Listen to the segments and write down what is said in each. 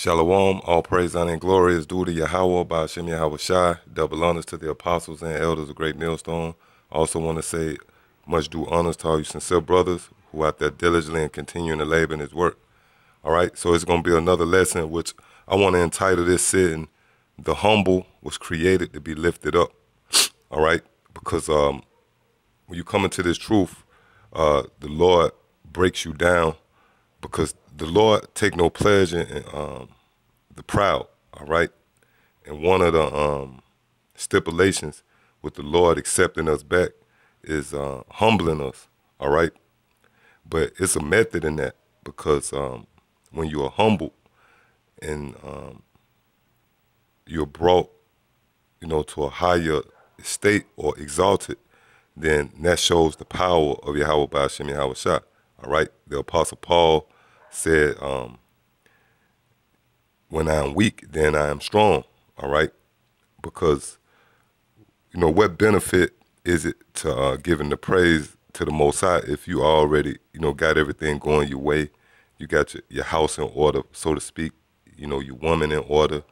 Shalom, all praise, honor, and glory is due to Yahweh by Hashem Yahweh Shai. Double honors to the apostles and elders of Great Millstone. I also want to say much due honors to all you sincere brothers who out there diligently and continuing to labor in his work. All right, so it's going to be another lesson which I want to entitle this sitting, The Humble Was Created to Be Lifted Up. All right, because when you come into this truth, the Lord breaks you down, because the Lord take no pleasure in the proud, all right? And one of the stipulations with the Lord accepting us back is humbling us, all right? But it's a method in that, because when you are humble and you're brought, to a higher state or exalted, then that shows the power of Yahweh B'Hashem Yahweh Shah, all right? The Apostle Paul said, when I am weak, then I am strong, all right? Because, what benefit is it to giving the praise to the Most High if you already, got everything going your way, you got your house in order, so to speak, your woman in order,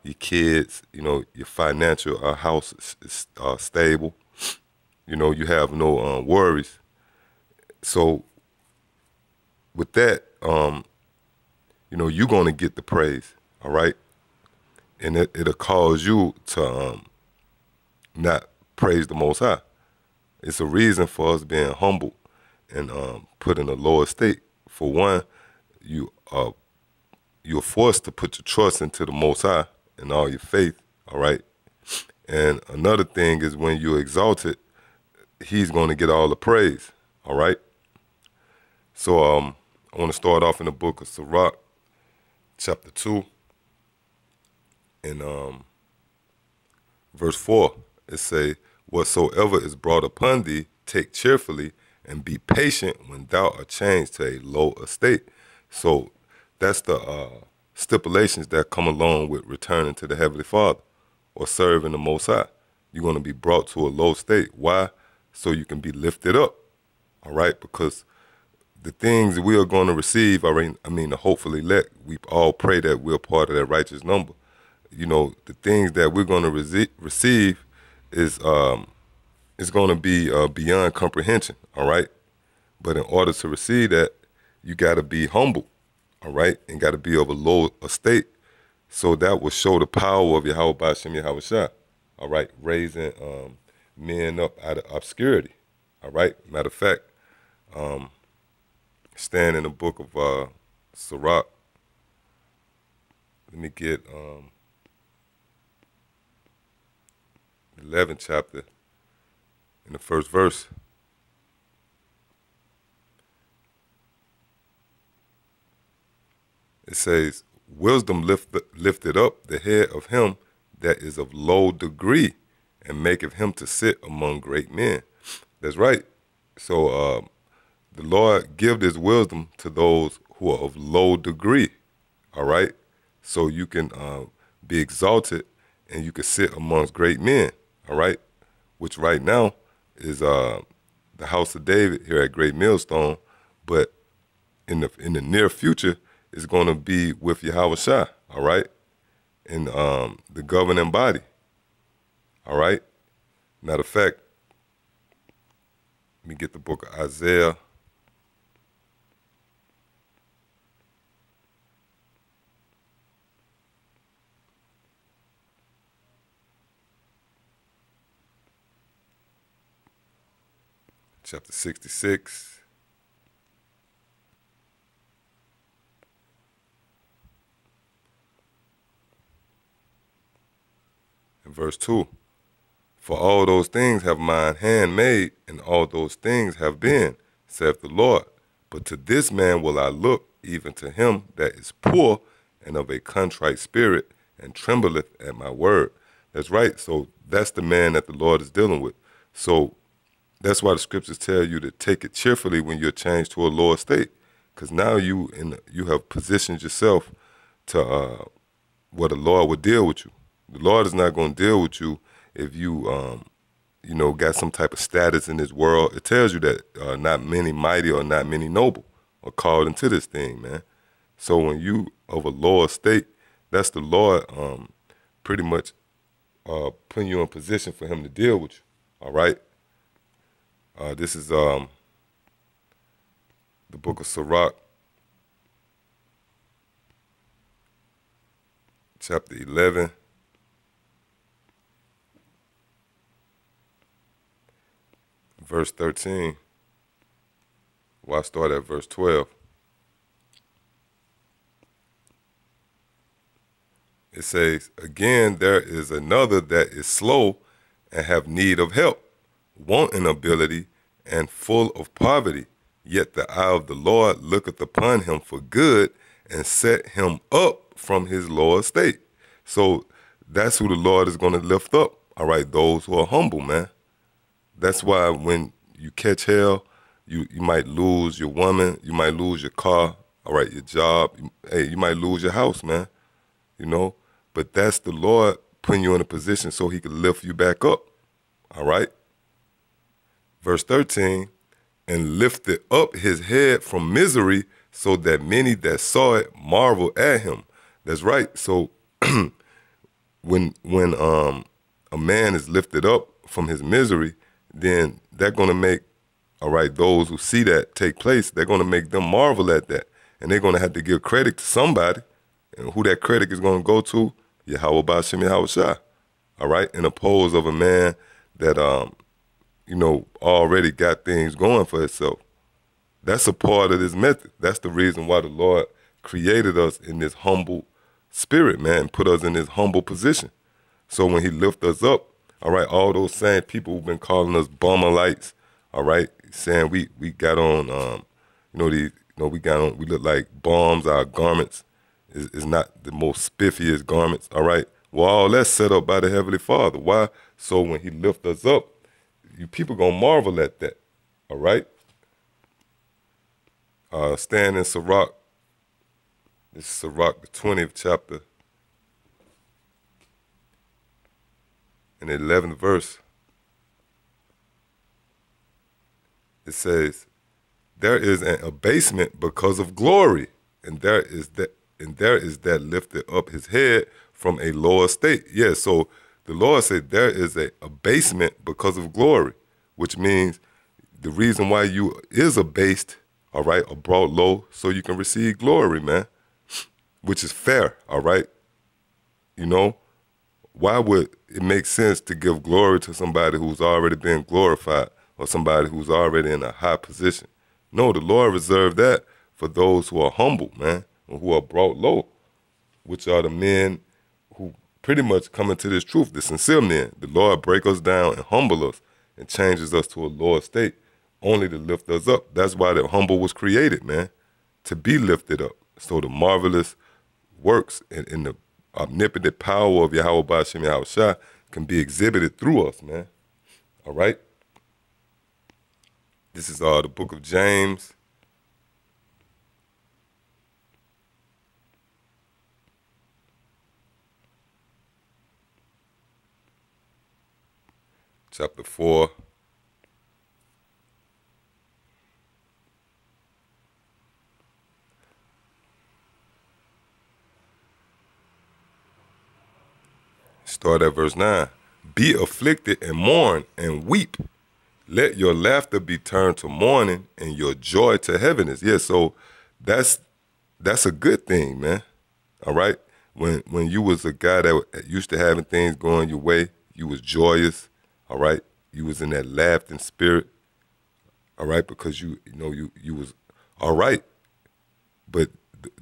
your kids, your financial house is stable, you have no worries. So with that, you're going to get the praise, all right? And it'll cause you to not praise the Most High. It's a reason for us being humble and put in a lower state. For one, you're forced to put your trust into the Most High and all your faith, all right? And another thing is when you're exalted, he's going to get all the praise, all right? So I want to start off in the book of Sirach, chapter 2, and verse 4. It say, whatsoever is brought upon thee, take cheerfully, and be patient when thou art changed to a low estate. So that's the stipulations that come along with returning to the Heavenly Father or serving the Most High. You're going to be brought to a low state. Why? So you can be lifted up, all right? Because the things we are going to receive, the hopefully elect, we all pray that we're part of that righteous number. The things that we're going to receive is going to be beyond comprehension, all right? But in order to receive that, you got to be humble, all right? And got to be of a low estate. So that will show the power of Yahweh B'Hashem Yahweh Shah, all right? Raising men up out of obscurity, all right? Matter of fact, stand in the book of Sirach. Let me get 11th chapter in the first verse. It says, wisdom lifted up the head of him that is of low degree, and maketh him to sit among great men. That's right. So the Lord give this wisdom to those who are of low degree, all right? So you can be exalted and you can sit amongst great men, all right? Which right now is the house of David here at Great Millstone, but in the near future, it's going to be with Yahweh Shai, all right? And the governing body, all right? Matter of fact, let me get the book of Isaiah. Chapter 66. And verse 2. For all those things have mine hand made, and all those things have been, saith the Lord. But to this man will I look, even to him that is poor and of a contrite spirit, and trembleth at my word. That's right. So that's the man that the Lord is dealing with. So that's why the scriptures tell you to take it cheerfully when you're changed to a lower state, because now you have positioned yourself to where the Lord will deal with you. The Lord is not going to deal with you if you got some type of status in this world. It tells you that not many mighty or not many noble are called into this thing, man. So when you of a lower state That's the Lord pretty much putting you in position for him to deal with you. All right. This is the book of Sirach, chapter 11, verse 13. Well, I start at verse 12. It says, again, there is another that is slow and have need of help, wanting ability and full of poverty. Yet the eye of the Lord looketh upon him for good and set him up from his low estate. So that's who the Lord is going to lift up. All right, those who are humble, man. That's why when you catch hell, you might lose your woman, you might lose your car, all right, your job. You might lose your house, man, you know. But that's the Lord putting you in a position so he can lift you back up, all right? Verse 13, and lifted up his head from misery so that many that saw it marveled at him. That's right. So when a man is lifted up from his misery, then they're going to make, all right, those who see that take place, they're going to make them marvel at that. And they're going to have to give credit to somebody. And who that credit is going to go to? Yahweh Ba'ashem Yahweh Shai. All right? In oppose of a man that, already got things going for itself. That's a part of this method. That's the reason why the Lord created us in this humble spirit, man, and put us in this humble position. So when he lift us up, all right, all those same people who've been calling us bummerlights, all right, saying we got on, we look like bums, our garments is not the most spiffiest garments, all right? Well, all that's set up by the Heavenly Father. Why? So when he lift us up, you people gonna marvel at that, all right? Stand in Sirach. This is Sirach, the 20th chapter, in the 11th verse. It says, there is an abasement because of glory, and there is that lifted up his head from a lower state. Yeah, so the Lord said there is a abasement because of glory, which means the reason why you is abased, all right, or brought low, so you can receive glory, man, which is fair, all right? You know, why would it make sense to give glory to somebody who's already been glorified or somebody who's already in a high position? No, the Lord reserved that for those who are humble, man, and who are brought low, which are the men who pretty much come into this truth, the sincere men. The Lord break us down and humble us and changes us to a lower state only to lift us up. That's why the humble was created, man, to be lifted up. So the marvelous works and the omnipotent power of Yahweh Ba'ashem Yahweh Shai can be exhibited through us, man. All right? This is the book of James. Chapter 4. Start at verse 9. Be afflicted and mourn and weep. Let your laughter be turned to mourning and your joy to heaviness. Yeah, so that's a good thing, man. All right? When you was a guy that used to having things going your way, you was joyous, all right? You was in that laughing spirit, all right? Because you was all right. But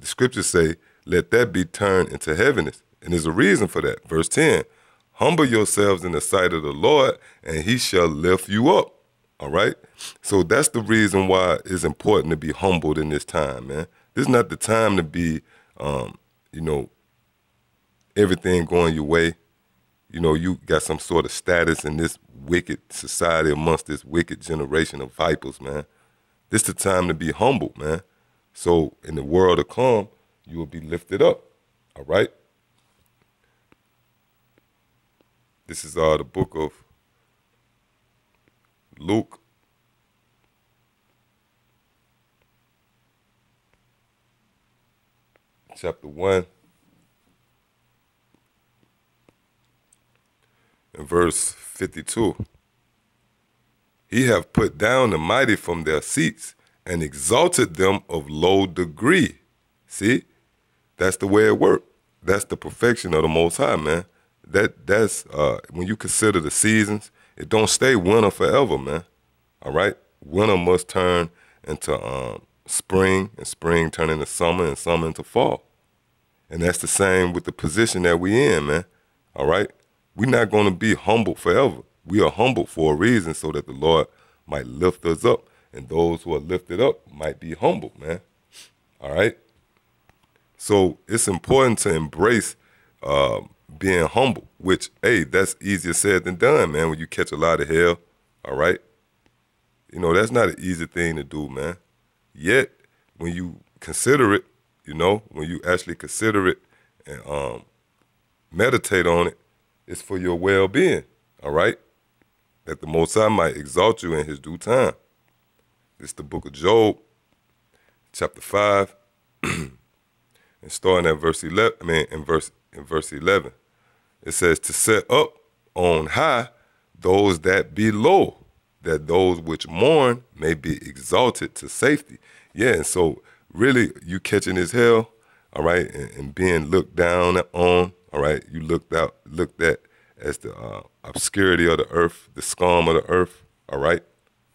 the scriptures say, let that be turned into heaviness. And there's a reason for that. Verse 10, humble yourselves in the sight of the Lord, and he shall lift you up. All right? So that's the reason why it's important to be humbled in this time, man. This is not the time to be, everything going your way. You know, you got some sort of status in this wicked society amongst this wicked generation of vipers, man. This is the time to be humble, man. So in the world to come, you will be lifted up, all right? This is the book of Luke, chapter 1. in verse 52. He have put down the mighty from their seats and exalted them of low degree. See, that's the way it works. That's the perfection of the Most High, man. That's when you consider the seasons, it don't stay winter forever, man. All right, winter must turn into spring, and spring turn into summer, and summer into fall. And that's the same with the position that we in, man. All right, we're not going to be humbled forever. We are humbled for a reason, so that the Lord might lift us up, and those who are lifted up might be humbled, man. All right. So it's important to embrace being humble, which, hey, that's easier said than done, man, when you catch a lot of hell, all right? You know, that's not an easy thing to do, man. Yet, when you consider it, you know, when you actually consider it and meditate on it, it's for your well-being, all right? That the Most High might exalt you in his due time. It's the book of Job, chapter 5, and starting at verse 11, in verse 11. It says, to set up on high those that be low, that those which mourn may be exalted to safety. Yeah, and so really you catching his hell, all right, and being looked down on, all right, you looked at as the obscurity of the earth, the scum of the earth, all right?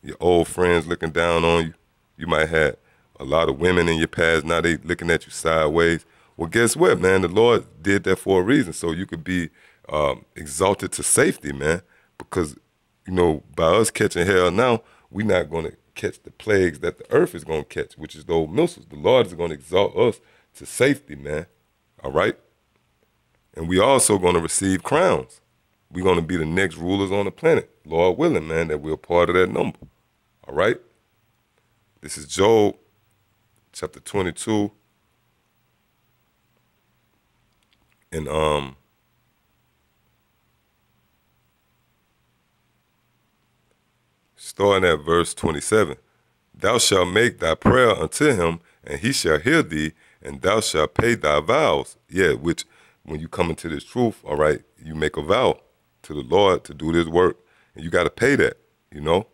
Your old friends looking down on you. You might have a lot of women in your past, now they looking at you sideways. Well, guess what, man? The Lord did that for a reason, so you could be exalted to safety, man, because, you know, by us catching hell now, we're not going to catch the plagues that the earth is going to catch, which is those missiles. The Lord is going to exalt us to safety, man, all right? And we also going to receive crowns. We're going to be the next rulers on the planet, Lord willing, man, that we're part of that number, all right? This is Job, chapter 22, and starting at verse 27. Thou shalt make thy prayer unto him, and he shall hear thee, and thou shalt pay thy vows. Yeah, which when you come into this truth, all right, you make a vow to the Lord to do this work, and you got to pay that, you know.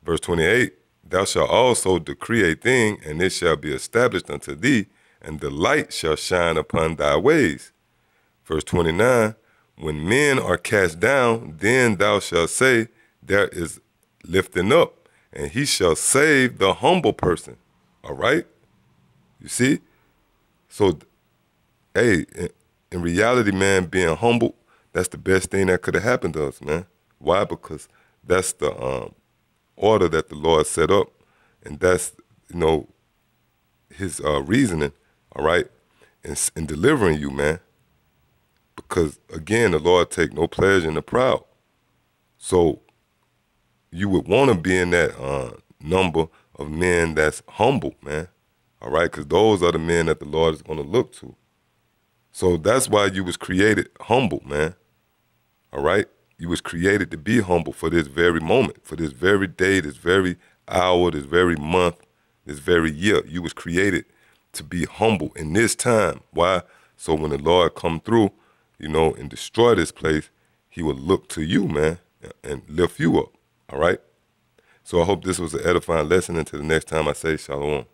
Verse 28, thou shalt also decree a thing, and it shall be established unto thee, and the light shall shine upon thy ways. Verse 29, when men are cast down, then thou shalt say, there is lifting up, and he shall save the humble person. All right? You see? So, hey, in reality, man, being humble, that's the best thing that could have happened to us, man. Why? Because that's the order that the Lord set up, and that's, you know, his reasoning, all right, in delivering you, man. Because, again, the Lord take no pleasure in the proud. So you would want to be in that number of men that's humble, man, all right, because those are the men that the Lord is going to look to. So that's why you was created humble, man, all right? You was created to be humble for this very moment, for this very day, this very hour, this very month, this very year. You was created to be humble in this time. Why? So when the Lord come through, you know, and destroy this place, he will look to you, man, and lift you up, all right? So I hope this was an edifying lesson. Until the next time I say shalom.